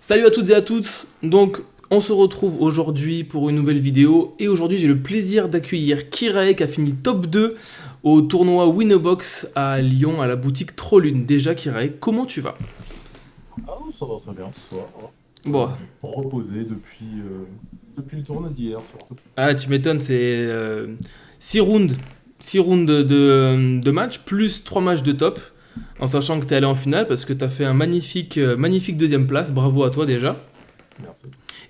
Salut à toutes et à tous. Donc, on se retrouve aujourd'hui pour une nouvelle vidéo. Et aujourd'hui, j'ai le plaisir d'accueillir Kirae qui a fini top 2 au tournoi Winnerbox à Lyon à la boutique Trollune. Déjà, Kirae, comment tu vas? Ah, ça va très bien ce soir, hein. Bon, Reposé depuis le tournoi d'hier surtout. tu m'étonnes, c'est 6 rounds, 6 rounds de match, plus 3 matchs de top. En sachant que tu es allé en finale parce que tu as fait un magnifique deuxième place. Bravo à toi déjà. Merci.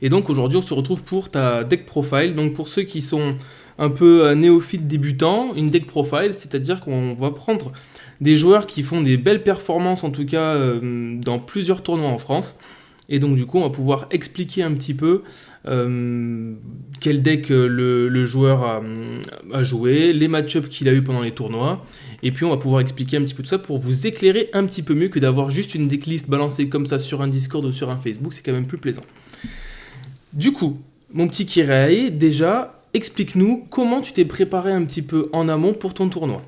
Et donc aujourd'hui, on se retrouve pour ta deck profile. Donc pour ceux qui sont un peu néophytes débutants, une deck profile, c'est-à-dire qu'on va prendre des joueurs qui font des belles performances, en tout cas dans plusieurs tournois en France. Et donc du coup, on va pouvoir expliquer un petit peu quel deck le joueur a joué, les match-ups qu'il a eu pendant les tournois. Et puis on va pouvoir expliquer un petit peu tout ça pour vous éclairer un petit peu mieux que d'avoir juste une decklist balancée comme ça sur un Discord ou sur un Facebook. C'est quand même plus plaisant. Du coup, mon petit Kirae, déjà, explique-nous comment tu t'es préparé un petit peu en amont pour ton tournoi.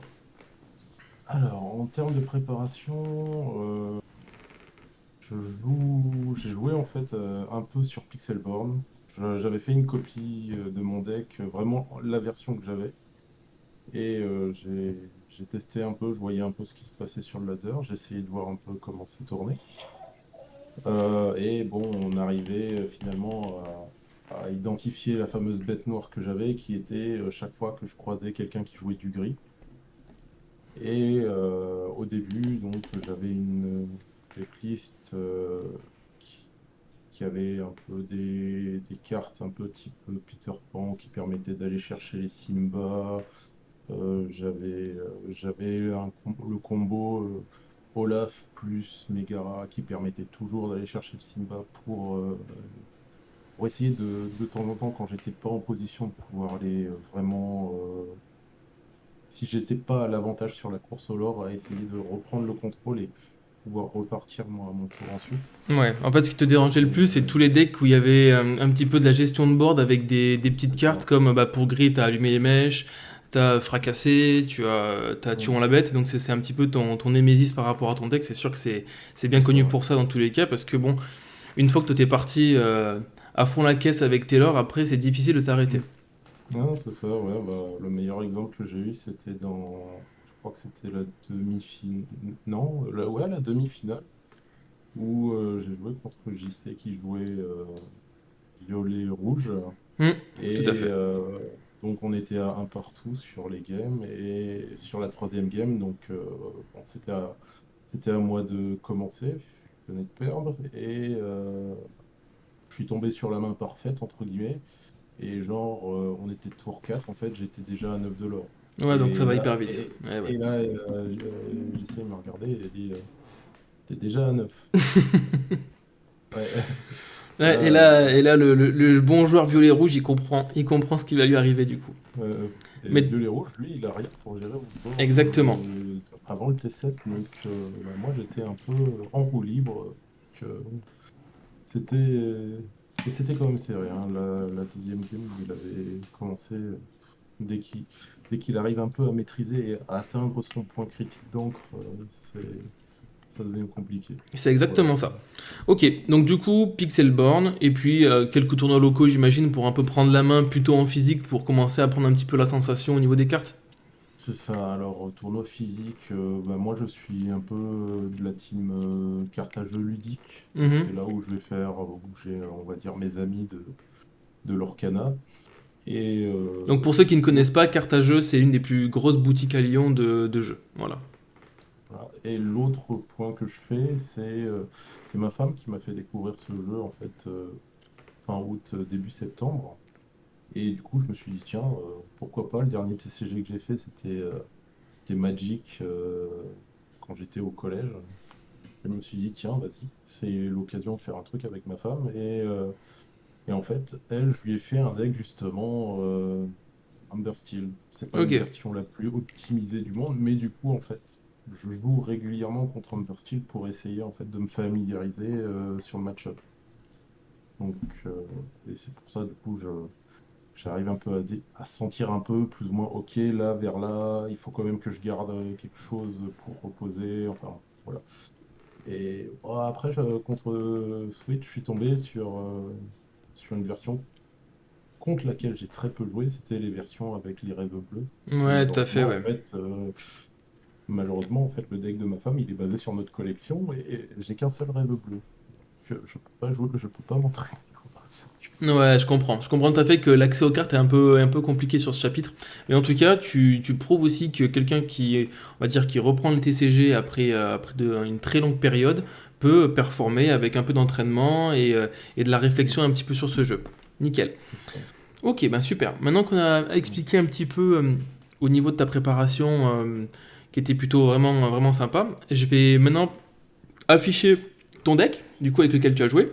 Alors, en termes de préparation, j'ai joué en fait un peu sur Pixelborn. J'avais fait une copie de mon deck, vraiment la version que j'avais. Et j'ai testé un peu, je voyais un peu ce qui se passait sur le ladder, j'ai essayé de voir un peu comment ça tournait. Et bon, on arrivait finalement à identifier la fameuse bête noire que j'avais, qui était chaque fois que je croisais quelqu'un qui jouait du gris. Et au début, donc, j'avais une decklist qui, qui avait un peu des cartes un peu type Peter Pan qui permettaient d'aller chercher les Simba. J'avais le combo Olaf plus Megara qui permettait toujours d'aller chercher le Simba pour essayer de temps en temps, quand j'étais pas en position de pouvoir aller vraiment, si j'étais pas à l'avantage sur la course au lore, à essayer de reprendre le contrôle et pouvoir repartir moi à mon tour ensuite. Ouais, en fait, ce qui te dérangeait le plus, c'est tous les decks où il y avait un petit peu de la gestion de board avec des petites C'est cartes ça. comme pour gris, t'as allumé les mèches, t'as fracassé, t'as tué Mm. la bête, et donc c'est un petit peu ton némésis par rapport à ton deck. C'est sûr que c'est bien C'est ça, connu ouais. pour ça dans tous les cas, parce que bon, une fois que t'es parti à fond la caisse avec Taylor, après c'est difficile de t'arrêter. Mm. Ah, c'est ça, ouais. Bah, le meilleur exemple que j'ai eu, c'était je crois que c'était la demi-finale. Non, ouais, la demi-finale, où j'ai joué contre JC qui jouait violet-rouge. Hmm, tout à Et fait. donc on était à un partout sur les games. Et sur la troisième game, donc bon, c'était à moi de commencer. Je venais de perdre. Et je suis tombé sur la main parfaite, entre guillemets. Et genre, on était tour 4 en fait, j'étais déjà à 9 de l'or. Ouais, donc ça Et va là, hyper vite. et, Ouais, ouais. et là JC m'a regardé et il a dit t'es déjà à 9. Ouais. Ouais, Là, et là le bon joueur violet-rouge, il comprend ce qui va lui arriver du coup. et le Mais violet rouge, lui, il a rien pour gérer mon board exactement. avant le T7. Donc, bah, moi, j'étais un peu en roue libre. Que c'était, et c'était quand même serré, hein. La deuxième game, il avait commencé dès qu'il dès qu'il arrive un peu à maîtriser et à atteindre son point critique d'encre, ça devient compliqué. C'est Voilà. exactement ça. Ok, donc du coup, Pixelborn, et puis quelques tournois locaux, j'imagine, pour un peu prendre la main plutôt en physique, pour commencer à prendre un petit peu la sensation au niveau des cartes. C'est ça. Alors, tournoi physique, bah, moi je suis un peu de la team carte à jeu ludique. Donc, Mhm. c'est là où je vais faire bouger, on va dire, mes amis de l'Orcana. Et Donc pour ceux qui ne connaissent l'autre pas, Carte à jeu, c'est une des plus grosses boutiques à Lyon de jeux. Voilà. voilà. Et l'autre point que je fais, c'est ma femme qui m'a fait découvrir ce jeu en fait fin août, début septembre. Et du coup, je me suis dit, tiens, pourquoi pas? Le dernier TCG que j'ai fait, c'était Magic quand j'étais au collège. Je me suis dit, tiens, vas-y, c'est l'occasion de faire un truc avec ma femme. Et en fait, elle, je lui ai fait un deck justement Amber Steel. C'est pas Ok. une version la plus optimisée du monde, mais du coup, en fait, je joue régulièrement contre Amber Steel pour essayer en fait de me familiariser sur le match-up. Donc, et c'est pour ça, du coup, j'arrive un peu à sentir un peu, plus ou moins, ok, là, vers là, il faut quand même que je garde quelque chose pour reposer. Enfin, voilà. Et après, contre Switch, je suis tombé sur une version contre laquelle j'ai très peu joué. C'était les versions avec les rêves bleus. Parce que Ouais, tout à fait, ouais. malheureusement, en fait, le deck de ma femme, il est basé sur notre collection et j'ai qu'un seul rêve bleu. Je peux pas jouer, je peux pas m'entraîner contre ça. Ouais, je comprends. Je comprends tout à fait que l'accès aux cartes est un peu compliqué sur ce chapitre. Mais en tout cas, tu prouves aussi que quelqu'un qui, on va dire, qui reprend le TCG après une très longue période peut performer avec un peu d'entraînement et de la réflexion un petit peu sur ce jeu. Nickel. C'est ça. Ok, ben super. Maintenant qu'on a expliqué un petit peu au niveau de ta préparation, qui était plutôt vraiment, vraiment sympa, je vais maintenant afficher ton deck, du coup avec lequel tu as joué.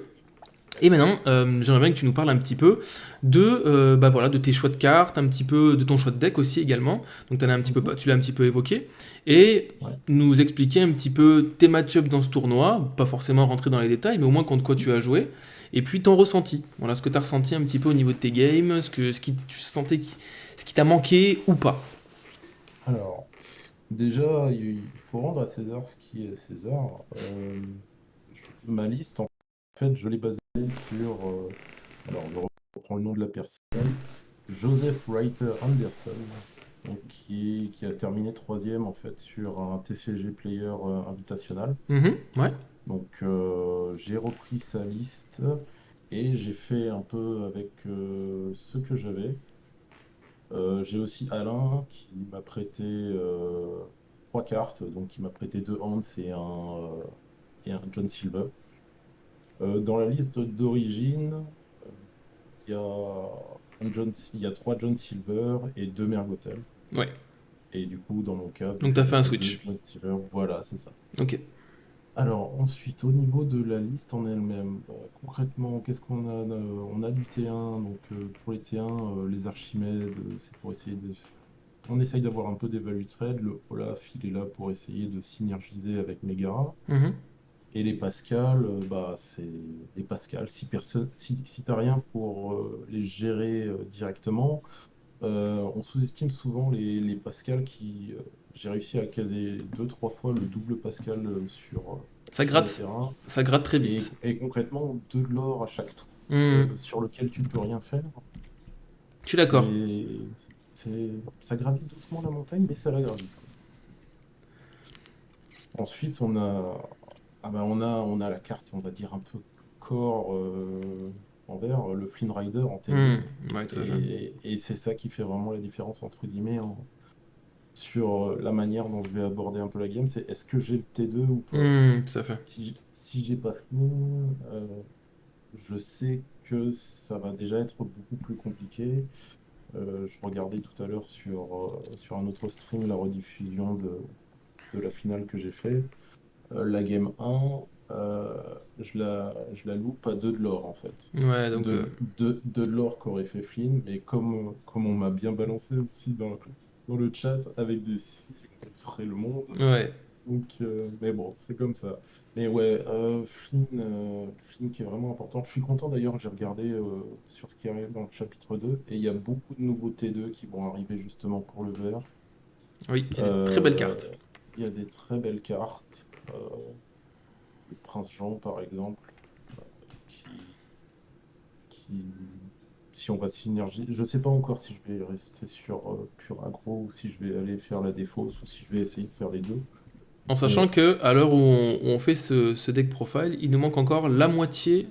Et maintenant, j'aimerais bien que tu nous parles un petit peu bah voilà, de tes choix de cartes, un petit peu de ton choix de deck aussi également. Donc Mhm. tu l'as un petit peu évoqué. Et Ouais. nous expliquer un petit peu tes match-ups dans ce tournoi, pas forcément rentrer dans les détails, mais au moins contre quoi tu as joué. Et puis ton ressenti. Voilà, ce que tu as ressenti un petit peu au niveau de tes games, ce qui tu sentais ce qui t'a manqué ou pas. Alors, déjà, il faut rendre à César ce qui est César. Ma liste, en fait, je l'ai basée sur. Alors, je reprends le nom de la personne. Joseph Reiter Anderson, donc, qui a terminé troisième en fait sur un TCG Player Invitational. Mhm, ouais. Donc j'ai repris sa liste et j'ai fait un peu avec ce que j'avais. J'ai aussi Alain qui m'a prêté trois cartes, donc qui m'a prêté deux Hans et un John Silver. Dans la liste d'origine, euh, il y a il y a trois John Silver et deux Mergotel. Ouais. Et du coup, dans mon cas, Donc donc, tu as fait un deux switch. John Silver, voilà, c'est ça. Ok. Alors ensuite, au niveau de la liste en elle-même, concrètement, qu'est-ce qu'on a? On a du T1, donc pour les T1, les Archimèdes, c'est pour essayer de... On essaye d'avoir un peu des value trade. Le Olaf, il est là pour essayer de synergiser avec Megara. Mhm. Et les Pascal, bah, c'est les Pascal, si t'as rien pour les gérer directement, on sous-estime souvent les Pascal j'ai réussi à caser deux, trois fois le double Pascal Ça sur les gratte. terrains. Ça gratte très vite. Et concrètement, de l'or à chaque tour, Hmm, sur lequel tu peux rien faire. je suis d'accord. Et ça gravit doucement la montagne, mais ça la gravit, quoi. Ensuite, on a la carte, on va dire, un peu corps en vert, le Flynn Rider en Hmm, T2. ouais, tout à fait. Et c'est ça qui fait vraiment la différence, entre guillemets, sur la manière dont je vais aborder un peu la game, c'est est-ce que j'ai le T2 ou pas? Hmm, tout à fait. Si j'ai pas Flynn, je sais que ça va déjà être beaucoup plus compliqué. Je regardais tout à l'heure sur un autre stream la rediffusion de la finale que j'ai fait. La game 1, je la loupe à 2 de l'or en fait. Ouais, donc, De l'or qu'aurait fait Flynn, mais comme on m'a bien balancé aussi dans le chat avec des si, on ferait le monde. ouais. Donc, mais bon, c'est comme ça. Mais ouais, Flynn qui est vraiment important. Je suis content d'ailleurs, j'ai regardé sur ce qui arrive dans le chapitre 2 et il y a beaucoup de nouveaux T2 qui vont arriver justement pour le vert. Oui, il y a des très belles Euh, cartes. il y a des très belles cartes. Le Prince Jean, par exemple, qui, qui, si on va synergie, je sais pas encore si je vais rester sur pur aggro ou si je vais aller faire la défausse ou si je vais essayer de faire les deux. En sachant Mais que à l'heure où on fait ce deck profile, il nous manque encore la moitié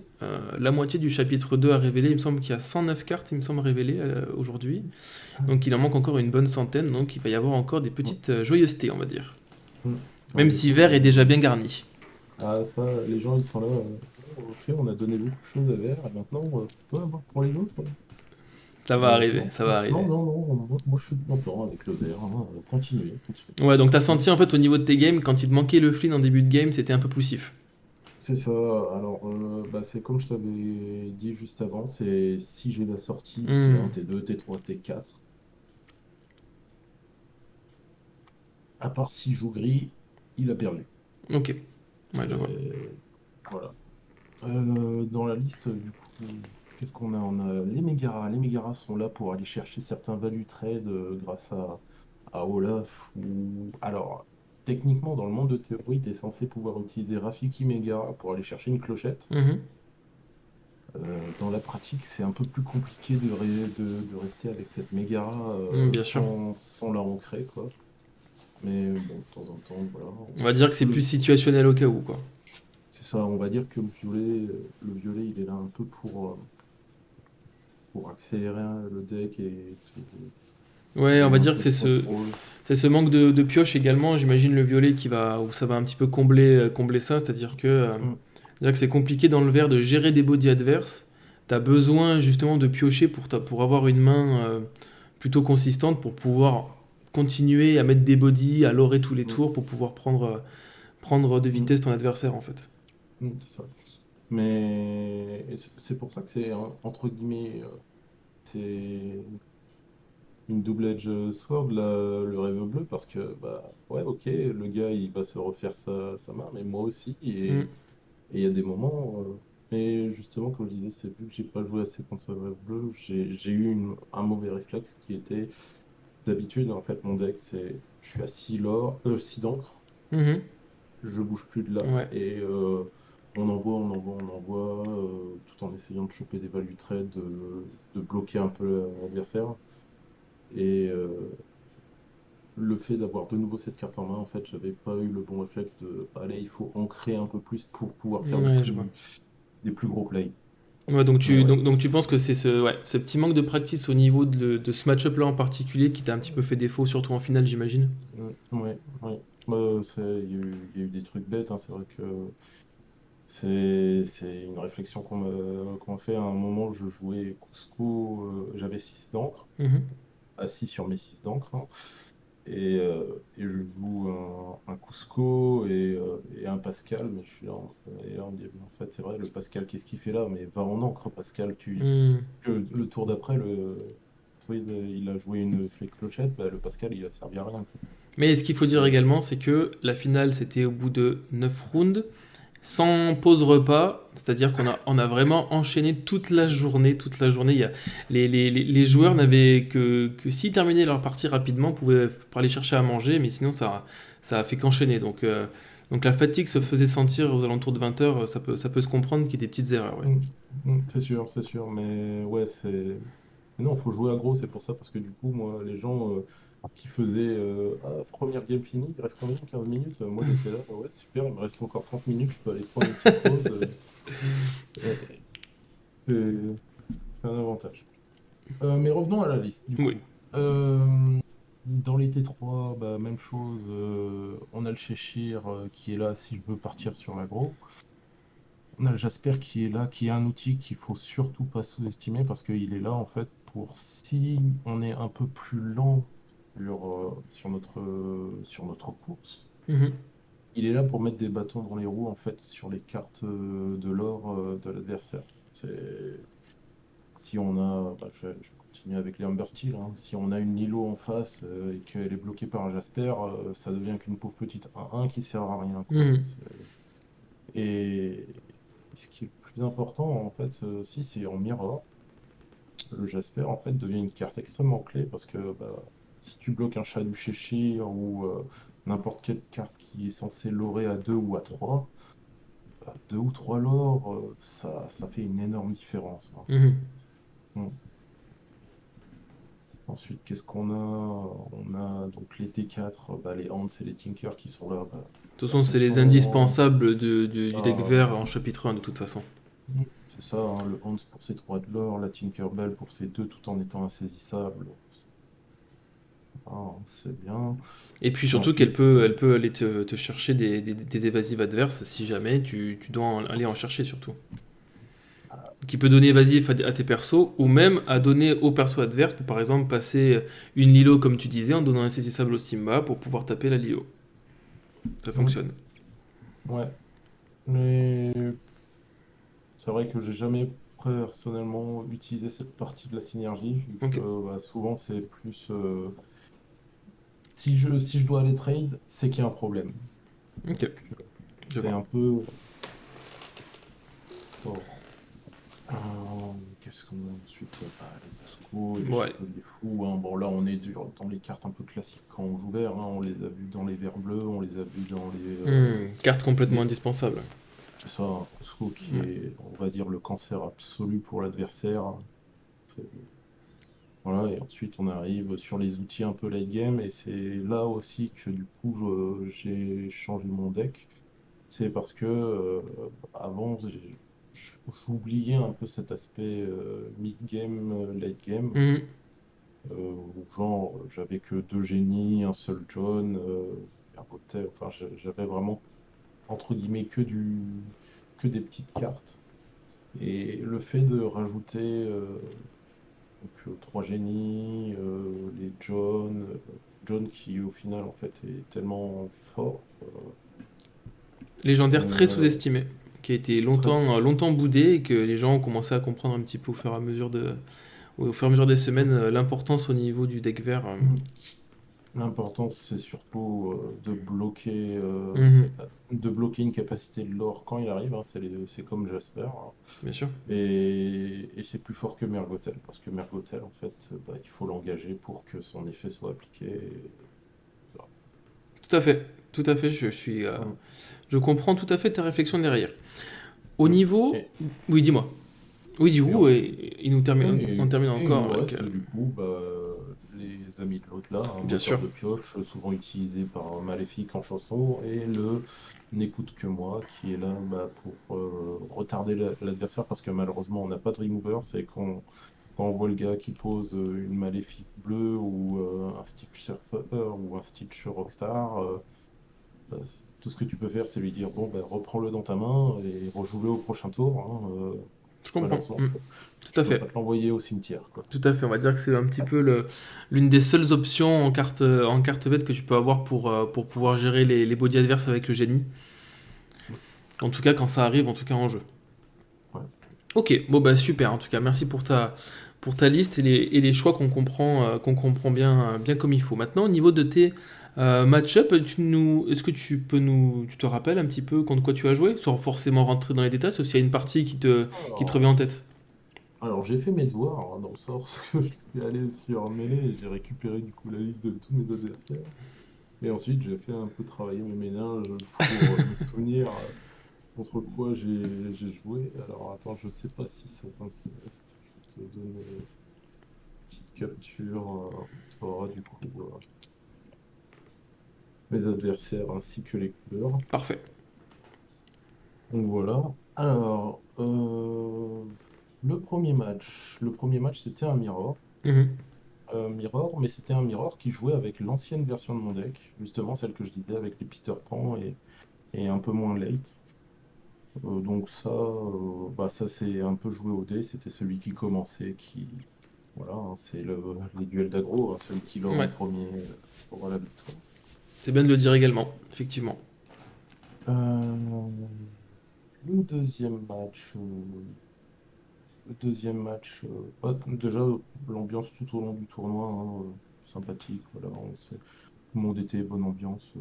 du chapitre 2 à révéler. Il me semble qu'il y a 109 cartes, il me semble, révélées aujourd'hui. Donc il en manque encore une bonne centaine, donc il va y avoir encore des petites joyeusetés, on va dire. ouais, Même des si vert est fois. déjà bien garni. Ah, ça, les gens, ils sont là. Oh, ok, on a donné beaucoup de choses à Vert, et maintenant, peut avoir pour les autres. Ça va Bah, arriver, non, ça va arriver. moi, je suis content avec le Vert, hein. Continuez, continuez. Ouais, donc t'as Mm. senti en fait au niveau de tes games, quand il te manquait le Flynn en début de game, c'était un peu poussif. C'est ça. Alors, bah, c'est comme je t'avais dit juste avant, c'est si j'ai la sortie T1, Hmm, T2, T3, T4, à part s'il joue gris, il a perdu. ok, ouais, je vois. C'est... Voilà. Dans la liste, du coup, qu'est-ce qu'on a? On a les Megara. Les Megara sont là pour aller chercher certains value trade grâce à Olaf. Alors, techniquement, dans le monde de théorie, tu es censé pouvoir utiliser Rafiki Megara pour aller chercher une clochette. Mhm. Dans la pratique, c'est un peu plus compliqué de rester avec cette Megara Bien sûr. sans la ancrer, quoi. Mais bon, de temps en temps, voilà. On va dire que c'est plus Le- situationnel au cas où, quoi. c'est ça, on va dire que le violet, il est là un peu pour accélérer le deck et te Ouais, on va donner un dire que peu de contrôle. c'est ce manque de pioche également, j'imagine le violet où ça va un petit peu combler ça, c'est-à-dire Mm, c'est-à-dire que c'est compliqué dans le verre de gérer des bodies adverses. T'as besoin justement de piocher pour avoir une main plutôt consistante pour pouvoir continuer à mettre des bodies, à lorer tous les mm, tours pour pouvoir prendre de mm, vitesse ton adversaire en fait. c'est ça. Mais c'est pour ça que c'est, entre guillemets, c'est une double-edge sword, le rêve bleu, parce que, bah, ouais, ok, le gars, il va se refaire sa main, mais moi aussi, Mm. et il y a des moments, mais justement, comme je disais, c'est vu que j'ai pas joué assez contre ce rêve bleu, j'ai eu un mauvais réflexe qui était, d'habitude, en fait, mon deck, je suis à 6 d'encre, Mhm. je bouge plus de là, Ouais. et on envoie, tout en essayant de choper des value trade, de bloquer un peu l'adversaire. Et le fait d'avoir de nouveau cette carte en main, en fait, j'avais pas eu le bon réflexe de allez, il faut ancrer un peu plus pour pouvoir faire Ouais, je vois. des plus gros plays. Ouais, donc Mais tu, ouais. donc tu penses que c'est ce petit manque de practice au niveau de ce match-up là en particulier qui t'a un petit peu fait défaut, surtout en finale, j'imagine. Ouais, ouais. Il y a eu des trucs bêtes, hein. C'est vrai que c'est une réflexion qu'on m'a fait à un moment. Je jouais Cusco, j'avais 6 d'encre, Mhm. assis sur mes 6 d'encre, hein. Et je joue un Cusco et un Pascal, mais je suis là, et là on dit, en fait, c'est vrai, le Pascal, qu'est-ce qu'il fait là? Mais va en encre, Pascal, Hmm. le tour d'après, il a joué une clochette, bah, le Pascal, il a servi à rien, quoi. Mais ce qu'il faut dire Et, également, c'est que la finale, c'était au bout de 9 rounds, sans pause repas, c'est-à-dire qu'on a vraiment enchaîné toute la journée. Toute la journée, les joueurs n'avaient que s'ils terminaient leur partie rapidement, pouvaient pour aller chercher à manger, mais sinon ça a fait qu'enchaîner. Donc la fatigue se faisait sentir aux alentours de 20 heures, ça peut se comprendre qu'il y ait des petites erreurs. Ouais. c'est sûr, mais ouais, mais non, faut jouer aggro, c'est pour ça, parce que du coup, moi, les gens qui faisaient ah, première game finie, il reste combien? 15 minutes? Moi, j'étais là, ouais, super, il me reste encore 30 minutes, je peux aller prendre une petite pause. Et c'est c'est un avantage. Mais revenons à la liste, du Oui. coup. Dans les T3, bah, même chose, on a le Cheshire qui est là si je veux partir sur l'aggro. On a le Jasper qui est là, qui est un outil qu'il faut surtout pas sous-estimer parce qu'il est là en fait pour si on est un peu plus lent sur notre course, Mhm. il est là pour mettre des bâtons dans les roues en fait sur les cartes de l'or de l'adversaire. Si on a, bah, je vais continuer avec les Humber Steel, hein. Si on a une Nilo en face et qu'elle est bloquée par un Jasper, ça devient qu'une pauvre petite 1-1 qui sert à rien, quoi. Mhm. Et ce qui est le plus important, en fait, aussi, c'est en mirror. Le Jasper, en fait, devient une carte extrêmement clé parce que bah, si tu bloques un chat du Cheshire ou n'importe quelle carte qui est censée lorer à 2 ou à 3, bah, 2 ou 3 lore, ça fait une énorme différence, hein. Mhm. Mm. Ensuite, qu'est-ce qu'on a? On a donc les T4, bah, les Hans et les Tinker qui sont là. Bah, De toute façon, c'est les attention, indispensables du deck ah, vert en chapitre 1 de toute façon. c'est ça, hein, le Hans pour ses 3 de l'or, la Tinkerbell pour ses 2 tout en étant insaisissable. Ah, c'est bien. Et puis surtout qu'elle Ensuite, peut, elle peut aller te chercher des évasives adverses si jamais tu dois aller en chercher surtout. Qui peut donner évasif à tes persos ou même à donner aux persos adverses pour par exemple passer une Lilo comme tu disais en donnant un saisissable au Simba pour pouvoir taper la Lilo. Ça hmm, fonctionne. ouais, mais c'est vrai que j'ai jamais personnellement utilisé cette partie de la synergie, vu Ok, que bah, souvent c'est plus si je dois aller trade, c'est qu'il y a un problème. ok, Donc je c'est vois. un peu. Bon, qu'est-ce Ensuite, les Bosco, les Ouais. Châteaux des Fous, hein. Bon, là, on est dans les cartes un peu classiques quand on joue vert, hein. On les a vus dans les verts bleus, on les a vus dans Carte complètement les- indispensable. c'est ça, un Bosco qui Ouais. est, on va dire, le cancer absolu pour l'adversaire. C'est- Voilà, et ensuite, on arrive sur les outils un peu late game, et c'est là aussi que du coup, j'ai changé mon deck. C'est parce que avant, j'oubliais un peu cet aspect mid-game, late-game. Mhm. Genre, j'avais que deux génies, un seul John, un Hotel. Enfin, j'avais vraiment, entre guillemets, que des petites cartes. Et le fait de rajouter trois génies, les John qui au final, en fait, est tellement fort. Légendaire très Euh, sous-estimé, qui a été très, longtemps boudé et que les gens ont commencé à comprendre un petit peu au fur et à mesure des semaines l'importance au niveau du deck vert. L'important, c'est surtout Mhm. de bloquer une capacité de l'or quand il arrive, hein. C'est comme Jasper, hein. Bien sûr. Et c'est plus fort que Mergotel, parce que Mergotel, en fait, bah, il faut l'engager pour que son effet soit appliqué. Voilà. Tout à fait. Tout à fait. Mm. Je comprends tout à fait ta réflexion derrière. Au Mm. niveau, oui, dis-moi. Oui, du Et coup, ensuite, on termine et il encore nous avec, reste du coup bah, les amis de l'autre là, un bien moteur sûr. de pioche, souvent utilisé par Maléfique en chanson, et le N'écoute que moi, qui est là bah, pour retarder l'adversaire, parce que malheureusement on n'a pas de remover. C'est quand on voit le gars qui pose une Maléfique bleue ou un Stitch Surfer ou un Stitch Rockstar, bah, tout ce que tu peux faire c'est lui dire bon bah, reprends-le dans ta main et rejoue-le au prochain tour, hein. Je comprends. Malheureusement Tout je à peux pas fait. te l'envoyer au cimetière, quoi. Tout à fait. On va dire que c'est un petit peu l'une des seules options en carte bête que tu peux avoir pour pouvoir gérer les bodies adverses avec le génie. En tout cas, quand ça arrive, en tout cas en jeu. Ouais. Ok, bon bah super. En tout cas, merci pour ta liste et les choix qu'on comprend bien comme il faut. Maintenant, au niveau de tes match-up, est-ce que tu te rappelles un petit peu contre quoi tu as joué, sans forcément rentrer dans les détails, sauf s'il y a une partie qui te revient en Alors, tête. alors, j'ai fait mes devoirs, hein, dans le sens que je suis allé sur Melee et j'ai récupéré du coup la liste de tous mes adversaires. Et ensuite, j'ai fait un peu travailler mes méninges pour me souvenir contre quoi j'ai joué. Alors, attends, je sais pas si ça t'intéresse. Je vais te donner une petite capture. Tu auras du coup mes adversaires ainsi que les couleurs. Parfait. Donc voilà. Alors, le premier match, c'était un mirror. Mhm. Mirror, mais c'était un Mirror qui jouait avec l'ancienne version de mon deck, justement celle que je disais avec les Peter Pan et un peu moins late. Donc ça, bah ça c'est un peu joué au dé, c'était celui qui commençait, voilà, hein, c'est les duels d'aggro, hein, celui qui lord en Ouais, premier aura la victoire. c'est bien de le dire également, effectivement. Euh, le deuxième match, bah, déjà l'ambiance tout au long du tournoi, hein, sympathique, voilà, tout le monde était bonne ambiance.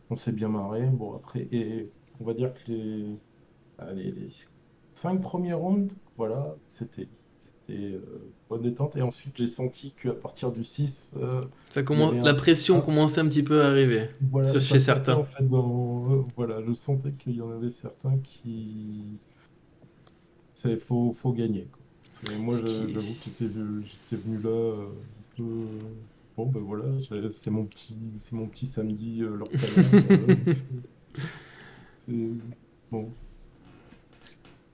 On s'est bien marré. Bon, après, et on va dire que les 5 premiers rounds, voilà, c'était bonne détente. Et ensuite, j'ai senti qu'à partir du 6, il y avait La pression un- commençait un petit peu à arriver, voilà, ça chez sentait certains. en fait voilà, je sentais qu'il y en avait certains qui. Faut gagner, quoi. Et moi, Ce qui, j'avoue que j'étais venu là un peu. Bon, ben voilà, c'est mon petit samedi lorcanien. Bon.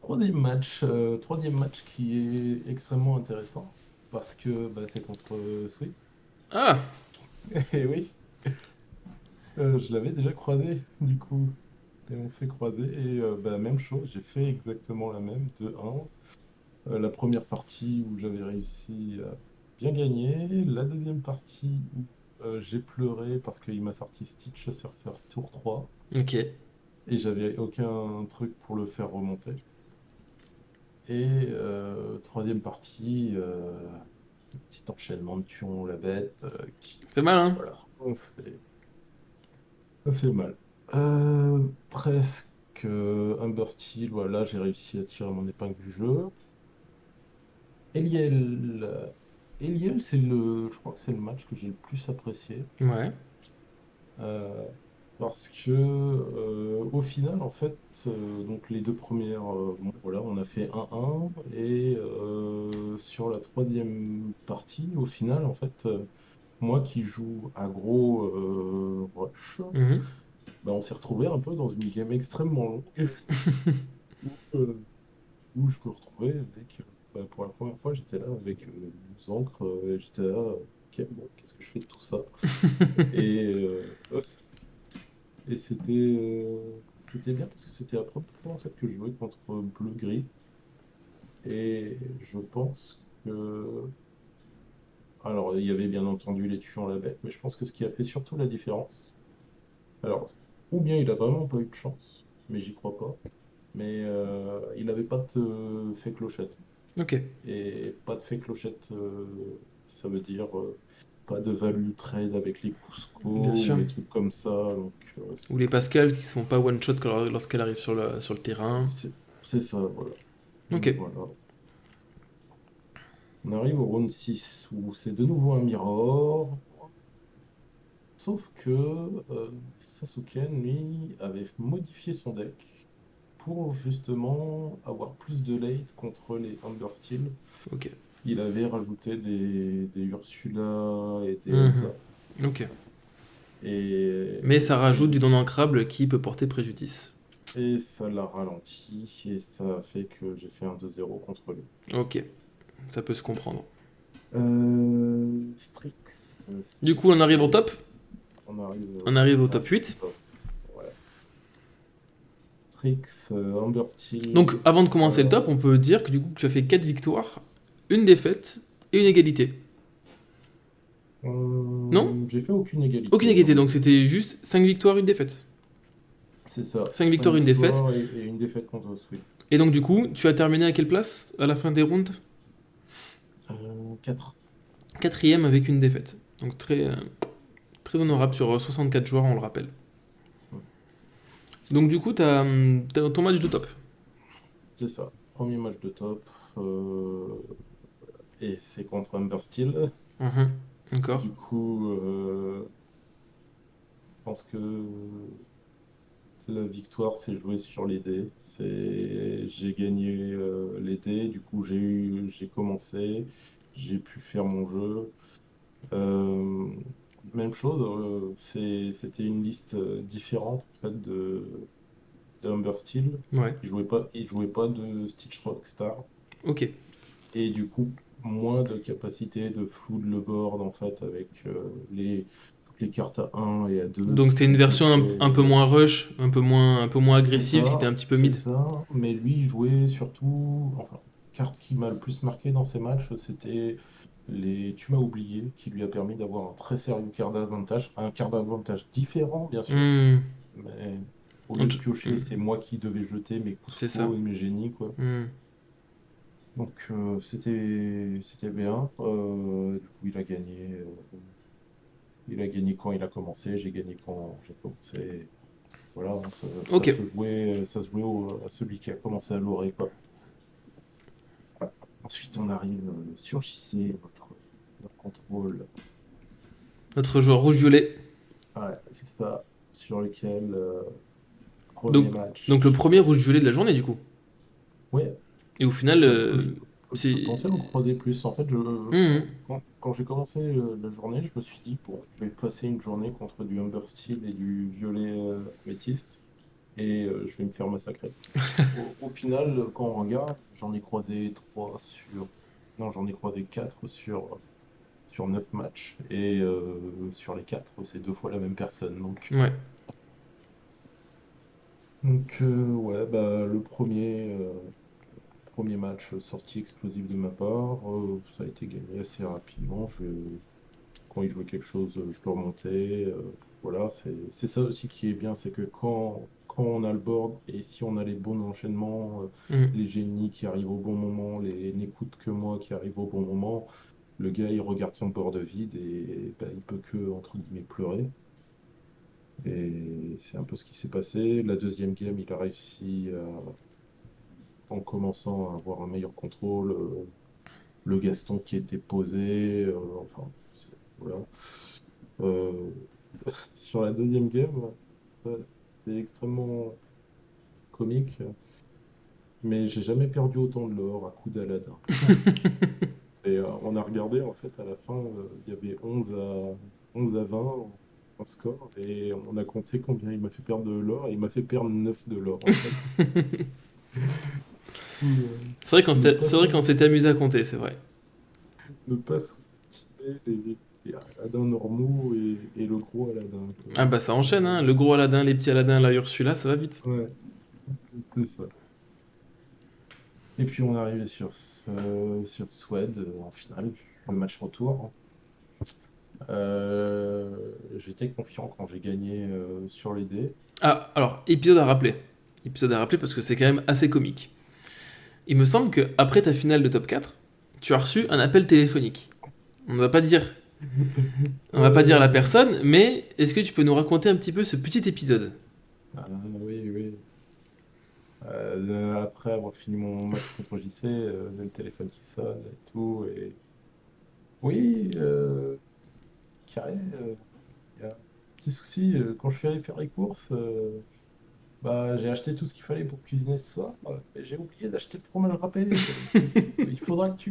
Troisième match qui est extrêmement intéressant parce que bah, c'est contre Swift. Ah, Et oui, je l'avais déjà croisé du coup. Et on s'est croisé et bah, même chose, j'ai fait exactement la même de 1. La première partie où j'avais réussi à bien gagner, la deuxième partie où j'ai pleuré parce qu'il m'a sorti Stitch Surfer tour 3 ok. et j'avais aucun truc pour le faire remonter. Et troisième partie, petit enchaînement de Tuon la bête qui, Ça fait mal, hein? voilà, ça fait mal. Presque Humber Steel, voilà, j'ai réussi à tirer mon épingle du jeu. Eliel, Eliel, je crois que c'est le match que j'ai le plus apprécié. Ouais. euh, Parce que au final, en fait, donc les deux premières, bon, voilà, on a fait 1-1 et sur la troisième partie, au final, en fait, moi qui joue aggro rush, Mhm. bah, on s'est retrouvé un peu dans une game extrêmement longue où, euh, où je me retrouvais avec, bah, pour la première fois, j'étais là avec 12 encres, et j'étais là, ok, bon, qu'est-ce que je fais de tout ça? Et, et c'était bien parce que c'était la première fois en fait que je jouais contre bleu-gris. Et je pense que. Alors, il y avait bien entendu les tuants la bête, mais je pense que ce qui a fait surtout la différence. Alors, ou bien il a vraiment pas eu de chance, mais j'y crois pas. Mais il n'avait pas de fée clochette. Ok, Et pas de fée clochette, ça veut dire pas de value trade avec les Cusco bien ou sûr. les trucs comme ça. Donc, Ou les Pascal qui sont pas one-shot lorsqu'elle arrive sur le terrain. c'est ça, voilà. Ok. Donc voilà. On arrive au round 6 où c'est de nouveau un mirror, sauf que Sasuken, lui, avait modifié son deck pour justement avoir plus de late contre les Understeel. Ok. Il avait rajouté des Ursula et des Mhm. Elsa. Ok. Mais Et, ça rajoute du non-ancrable qui peut porter préjudice. et ça l'a ralenti et ça a fait que j'ai fait un 2-0 contre lui. Ok, ça peut se comprendre. Strix, Du coup, on arrive au top. on arrive, On arrive au on top arrive au 8. top. Ouais. Strix, Amber Donc, Steel. avant de commencer le top, euh, on peut dire que du coup, tu as fait 4 victoires, une défaite et une égalité. Non? j'ai fait aucune Aucune égalité, égalité, non. donc c'était juste 5 victoires, une défaite. C'est ça. 5 5 victoires, une défaite. victoires et une défaite contre Sweep. Et donc, du coup, tu as terminé à quelle place à la fin des rounds? 4. Quatrième avec une défaite. Donc, très C'est ça. honorable sur 64 joueurs, on le rappelle. Donc, du coup, tu as, ton match de top. C'est ça. Premier match de top. Et c'est contre Amber Steel. Mhm. D'accord. Du coup, je pense que la victoire s'est jouée sur les dés. J'ai gagné les dés. Du coup, j'ai commencé. J'ai pu faire mon jeu. Euh, Même chose, c'était une liste différente en fait, de Humber Steel. Ouais. Il jouait pas de Stitch Rockstar. Ok. Et du coup, moins de capacité de flou de le board en fait, avec toutes les cartes à un et à 2 Donc, qui c'était une font version un peu piocher. moins rush, un peu moins agressive, qui était un petit peu C'est mid. ça. Mais lui, il jouait surtout. Enfin, carte qui m'a le plus marqué dans ces matchs, c'était les Tu m'as oublié, qui lui a permis d'avoir un très sérieux card d'avantage. Un card d'avantage différent, bien sûr. Hmm. Mais au lieu de piocher, Hmm. c'est moi qui devais jeter mes C'est ça. Cusco et mes génies, quoi. Hmm. Donc c'était bien. Du coup, il a gagné quand il a commencé. J'ai gagné quand j'ai commencé. Voilà, hein, Ok. ça se jouait à celui qui a commencé à l'orer, quoi. Ensuite, on arrive sur JC, notre contrôle. Notre joueur rouge-violet. Ouais, c'est ça. Sur lequel, premier Donc, match. donc le premier rouge-violet de la journée, du coup. Ouais, Et au final, je c'est. pensais le croiser plus. En fait, Hmm. quand j'ai commencé la journée, je me suis dit, bon, je vais passer une journée contre du Humber Steel et du violet améthyste et je vais me faire massacrer. Au final, quand on regarde, j'en ai croisé 3 sur. Non, j'en ai croisé 4 sur 9 matchs. Et sur les 4 c'est deux fois la même personne. Ouais. Donc ouais, bah, premier match sortie explosive de ma part, ça a été gagné assez rapidement. Quand il jouait quelque chose, je le remontais. Voilà, c'est ça aussi qui est bien, c'est que quand on a le board et si on a les bons enchaînements, Hmm. les génies qui arrivent au bon moment, les n'écoutent que moi qui arrivent au bon moment, le gars il regarde son board vide et bah, il peut que, entre guillemets, pleurer. Et c'est un peu ce qui s'est passé. La deuxième game, il a réussi en commençant à avoir un meilleur contrôle. le Gaston qui était posé, enfin, voilà. Euh, sur la deuxième game, euh, c'est extrêmement comique, mais j'ai jamais perdu autant de l'or à coup d'Aladin. Et on a regardé, en fait, à la fin, il y avait 11 à 20 en score, et on a compté combien il m'a fait perdre de l'or, et il m'a fait perdre 9 de l'or, en fait. C'est vrai qu'on Ne s'était pas, c'est vrai qu'on s'était amusé à compter, c'est vrai. ne pas sous-estimer les Aladins normaux et le gros Aladin, quoi. Ah bah ça enchaîne, hein. Euh, Le gros Aladdin, les petits Aladdin, la Ursula, ça va vite. ouais, c'est ça. Et puis on est arrivé sur Suède en finale, le match retour. J'étais confiant quand j'ai gagné sur les dés. Ah, alors, épisode à rappeler. Épisode à rappeler parce que c'est quand même assez comique. Il me semble que après ta finale de top 4, tu as reçu un appel téléphonique. On ne va pas dire, on va pas dire la Euh, personne, mais est-ce que tu peux nous raconter un petit peu ce petit épisode? oui, oui. Après avoir fini mon match contre JC, le téléphone qui sonne et tout. Et oui, carré, il y a un petit souci. Quand je suis allé faire les courses, bah, j'ai acheté tout ce qu'il fallait pour cuisiner ce soir. Et j'ai oublié d'acheter le fromage râpé. Il faudra que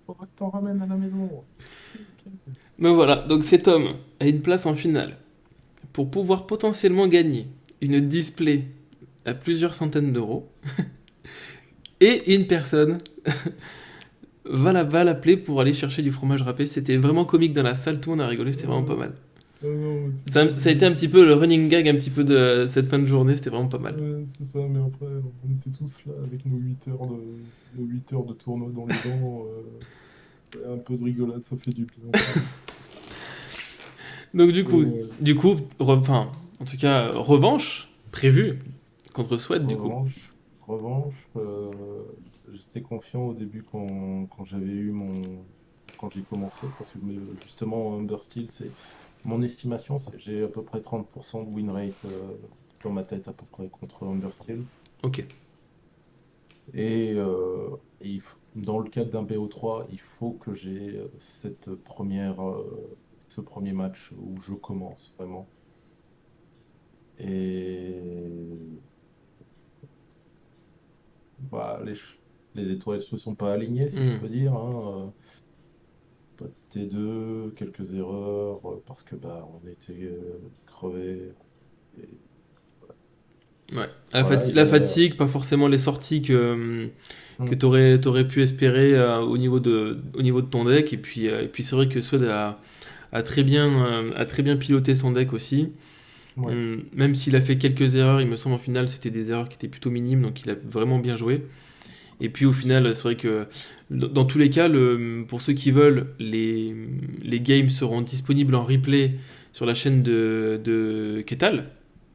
faudra que t'en ramènes à la maison. Ok. Donc voilà, donc cet homme a une place en finale pour pouvoir potentiellement gagner une display à plusieurs centaines d'euros et une personne va l'appeler pour aller chercher du fromage râpé. C'était vraiment comique dans la salle, tout le monde a rigolé, c'était vraiment pas Euh, mal. non, Ça a été un petit peu le running gag un petit peu de cette fin de journée, c'était vraiment pas mal. ouais, c'est ça, mais après, on était tous là avec nos 8 heures de tournoi dans les dents. Un peu de rigolade, ça fait du bien, quoi. Donc Mais ouais, enfin, en tout cas, revanche prévue contre Sweat du coup. revanche, j'étais confiant au début quand quand j'ai commencé, parce que justement, Understeel, c'est mon estimation, c'est j'ai à peu près 30% de win rate dans ma tête à peu près contre Understeel. Ok. Dans le cadre d'un BO3, il faut que j'ai ce premier match où je commence vraiment. Et bah, les étoiles se sont pas alignées, si je Hmm. peux dire, hein. Pas de T2, quelques erreurs, parce que bah, on était crevés. Et Ouais. voilà, La fatigue, pas forcément les sorties que hum, t'aurais pu espérer au niveau de ton deck. Et puis c'est vrai que Sweat a très bien piloté son deck aussi. ouais. Même s'il a fait quelques erreurs, il me semble en finale c'était des erreurs qui étaient plutôt minimes, donc il a vraiment bien joué. Et puis au final, c'est vrai que dans tous les cas, pour ceux qui veulent, les games seront disponibles en replay sur la chaîne de Ketal.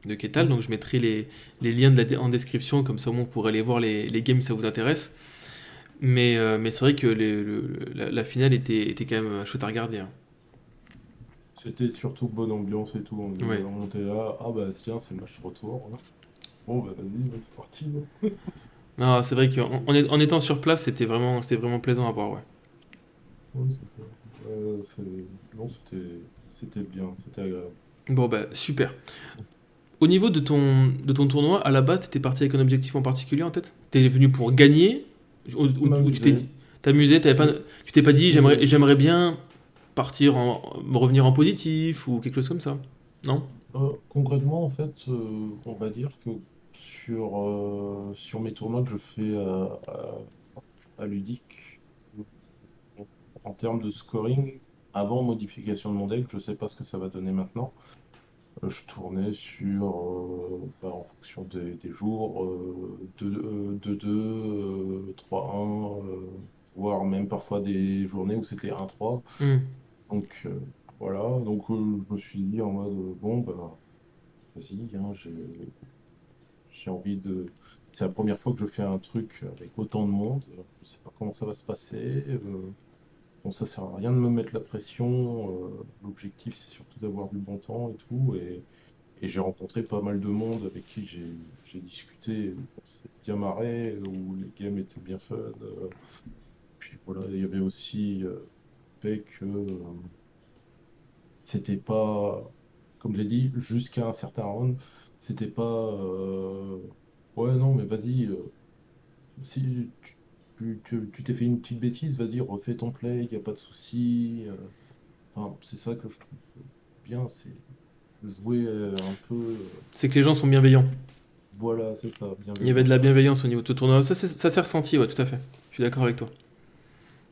De Ketal, Hum. donc je mettrai les liens en description, comme ça au moins vous pourrez aller voir les games si ça vous intéresse. Mais c'est vrai que la finale était quand même chouette à regarder, hein. C'était surtout bonne ambiance et tout. Ouais. On était là, ah bah tiens, c'est le match retour, hein. Bon bah vas-y, ouais, c'est parti, hein. Non, c'est vrai en étant sur place, c'était vraiment plaisant à voir, ouais. Ouais, c'est ça. Non, c'était bien, c'était agréable. Bon bah super. Au niveau de ton tournoi, à la base, t'étais parti avec un objectif en particulier en tête? T'es venu pour gagner? Ou tu t'es M'amuser. t'amuser, C'est- tu t'es pas dit c'est- j'aimerais bien revenir en positif ou quelque chose comme ça? Non? Concrètement, en fait, on va dire que sur mes tournois que je fais à Ludic, en termes de scoring, avant modification de mon deck, je sais pas ce que ça va donner maintenant. Je tournais en fonction des jours, 2-2, 3-1, voire même parfois des journées où c'était 1-3. Hmm. Donc voilà, donc je me suis dit en mode, bon, bah, vas-y, hein, j'ai envie de... C'est la première fois que je fais un truc avec autant de monde. Je sais pas comment ça va se passer. Bon, ça sert à rien de me mettre la pression. L'objectif, c'est surtout d'avoir du bon temps et tout. Et j'ai rencontré pas mal de monde avec qui j'ai discuté. On s'est bien marré, où les games étaient bien fun. puis voilà, il y avait aussi fait que c'était pas, comme j'ai dit, jusqu'à un certain round, c'était pas ouais, non, mais vas-y, si tu t'es fait une petite bêtise, vas-y, refais ton play, il n'y a pas de souci. Enfin, c'est ça que je trouve bien, c'est jouer un peu. C'est que les gens sont bienveillants. Voilà, c'est ça, Il y avait de bienveillant. la bienveillance au niveau de ce tournoi. Ça s'est ressenti, ouais, tout à fait. Je suis d'accord avec toi.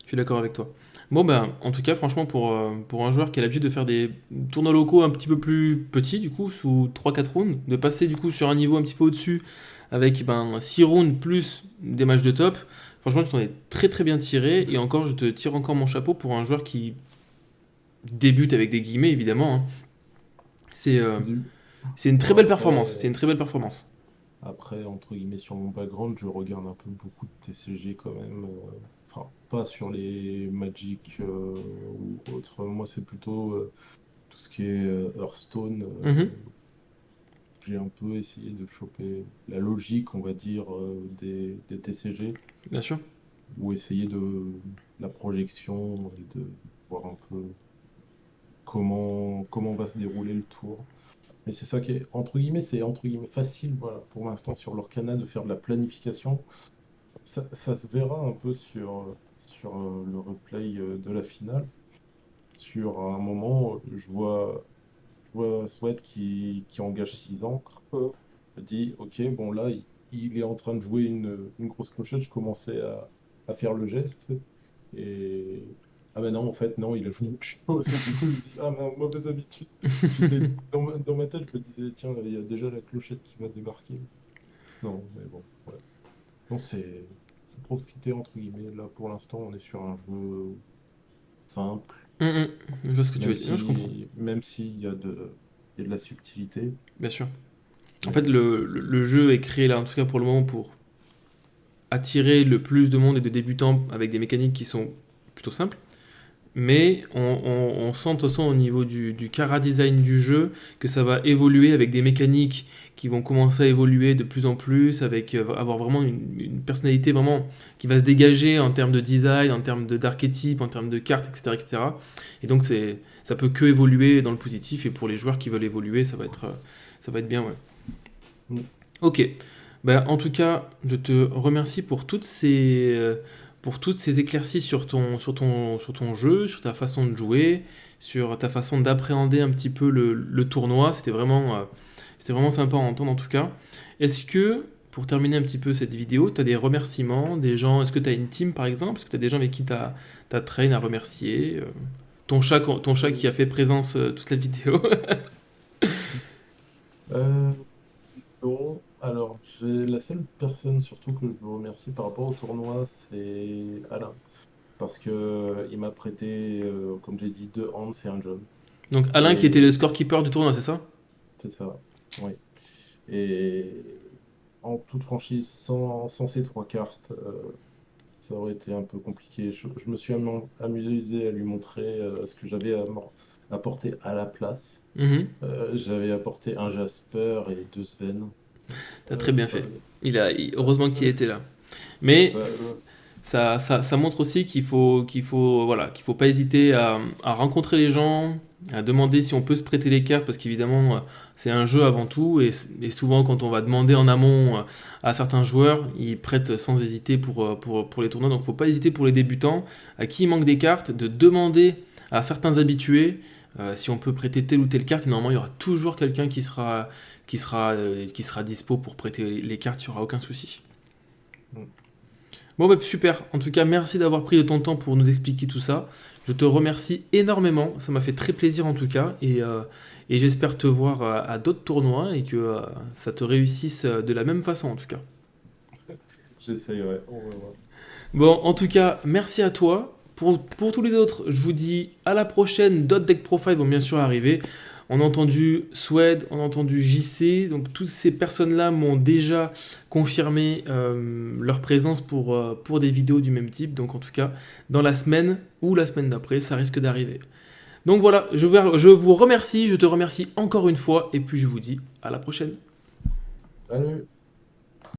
Je suis d'accord avec toi. Bon, ben, en tout cas, franchement, pour un joueur qui a l'habitude de faire des tournois locaux un petit peu plus petits, du coup, sous 3-4 rounds, de passer du coup sur un niveau un petit peu au-dessus, avec ben, 6 rounds plus des matchs de top, franchement, tu t'en es très très bien tiré. Et encore, je te tire encore mon chapeau pour un joueur qui débute avec des guillemets, évidemment, hein. C'est euh, Du- c'est une très Bon, belle performance. C'est après, une très belle performance. après, entre guillemets, sur mon background, je regarde un peu beaucoup de TCG quand même. Enfin, pas sur les Magic ou autres. Moi, c'est plutôt tout ce qui est Hearthstone. Mhm, J'ai un peu essayé de choper la logique, on va dire, des TCG, bien sûr. ou essayer de la projection et de voir un peu comment va se dérouler le tour. Mais c'est ça qui est, entre guillemets, c'est entre guillemets facile, voilà, pour l'instant sur l'Orcana de faire de la planification. Ça se verra un peu sur le replay de la finale. Sur un moment, je vois Sweat qui engage 6 encres. Je dis, ok, bon là, il est en train de jouer une grosse clochette. Je commençais à faire le geste. Et ah ben non, en fait, non, il a joué quelque chose. Et du coup, je me dis, ah, mauvaise habitude. Dans ma tête, je me disais, tiens, il y a déjà la clochette qui va débarquer. Non, mais bon, ouais. Non, c'est profiter, entre guillemets. Là, pour l'instant, on est sur un jeu simple, Mhm, je vois ce que tu veux même dire. Non, je comprends. si, même s'il y a de la subtilité. Bien sûr. En fait, Mais le jeu est créé là, en tout cas pour le moment, pour attirer le plus de monde et de débutants avec des mécaniques qui sont plutôt simples. Mais on sent de toute façon au niveau du chara design du jeu que ça va évoluer avec des mécaniques qui vont commencer à évoluer de plus en plus, avec avoir vraiment une personnalité vraiment qui va se dégager en termes de design, en termes d'archétype, en termes de cartes, etc. etc. Et donc ça peut que évoluer dans le positif, et pour les joueurs qui veulent évoluer, ça va être bien, ouais. mm, Ok. Ben, en tout cas, je te remercie pour toutes ces éclaircies sur ton jeu, sur ta façon de jouer, sur ta façon d'appréhender un petit peu le tournoi. C'était vraiment sympa à entendre en tout cas. Est-ce que, pour terminer un petit peu cette vidéo, tu as des remerciements, des gens, est-ce que tu as une team par exemple? Est-ce que tu as des gens avec qui tu as train à remercier? Ton chat qui a fait présence toute la vidéo. euh, non, alors, la seule personne surtout que je veux remercier par rapport au tournoi, c'est Alain. Parce que il m'a prêté, comme j'ai dit, 2 hands et un job. Donc Alain qui était le Et scorekeeper du tournoi, c'est ça? c'est ça, oui. Et en toute franchise, sans ces 3 cartes, ça aurait été un peu compliqué. Je me suis amusé à lui montrer ce que j'avais apporté à la place. Mhm. J'avais apporté un Jasper et 2 Sven. T'as très bien Ça, fait. ça, Heureusement qu'il était là. Mais ça, ça montre aussi qu'il faut pas hésiter à rencontrer les gens, à demander si on peut se prêter les cartes, parce qu'évidemment, c'est un jeu avant tout, et souvent, quand on va demander en amont à certains joueurs, ils prêtent sans hésiter pour les tournois. Donc, faut pas hésiter pour les débutants, à qui il manque des cartes, de demander à certains habitués si on peut prêter telle ou telle carte. Et normalement, il y aura toujours quelqu'un qui sera dispo pour prêter les cartes, il n'y aura aucun souci. mm. Bon, bah, super. En tout cas, merci d'avoir pris de ton temps pour nous expliquer tout ça. Je te remercie énormément. Ça m'a fait très plaisir en tout cas. Et j'espère te voir à d'autres tournois et que ça te réussisse de la même façon en tout cas. J'essayerai. On va voir. Bon, en tout cas, merci à toi. Pour tous les autres, je vous dis à la prochaine. D'autres deck profile vont bien sûr arriver. On a entendu Swed, on a entendu JC. Donc, toutes ces personnes-là m'ont déjà confirmé leur présence pour des vidéos du même type. Donc, en tout cas, dans la semaine ou la semaine d'après, ça risque d'arriver. Donc voilà, je vous remercie, je te remercie encore une fois. Et puis, je vous dis à la prochaine. Salut!